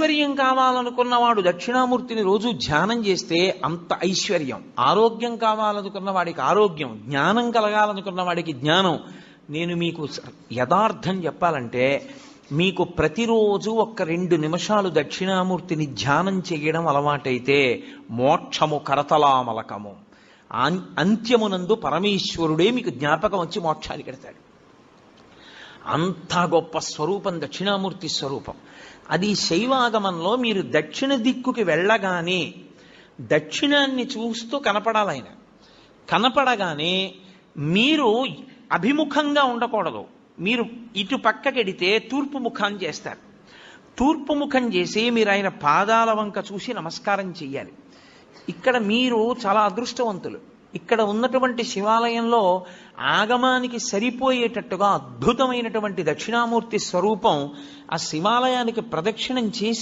ఐశ్వర్యం కావాలనుకున్నవాడు దక్షిణామూర్తిని రోజు ధ్యానం చేస్తే అంత ఐశ్వర్యం, ఆరోగ్యం కావాలనుకున్న వాడికి ఆరోగ్యం, జ్ఞానం కలగాలనుకున్న వాడికి జ్ఞానం. నేను మీకు యథార్థం చెప్పాలంటే, మీకు ప్రతిరోజు 2 నిమిషాలు దక్షిణామూర్తిని ధ్యానం చేయడం అలవాటైతే మోక్షము కరతలామలకము, అంత్యమునందు పరమేశ్వరుడే మీకు జ్ఞాపకం వచ్చి మోక్షానికి పెడతాడు. అంత గొప్ప స్వరూపం దక్షిణామూర్తి స్వరూపం. అది శైవాగమంలో మీరు దక్షిణ దిక్కుకి వెళ్ళగానే దక్షిణాన్ని చూస్తూ కనపడాలి. ఆయన కనపడగానే మీరు అభిముఖంగా ఉండకూడదు. మీరు ఇటు పక్కకెడితే తూర్పు ముఖం చేస్తారు. తూర్పు ముఖం చేసి మీరు ఆయన పాదాల వంక చూసి నమస్కారం చెయ్యాలి. ఇక్కడ మీరు చాలా అదృష్టవంతులు. ఇక్కడ ఉన్నటువంటి శివాలయంలో ఆగమానికి సరిపోయేటట్టుగా అద్భుతమైనటువంటి దక్షిణామూర్తి స్వరూపం ఆ శివాలయానికి ప్రదక్షిణం చేసి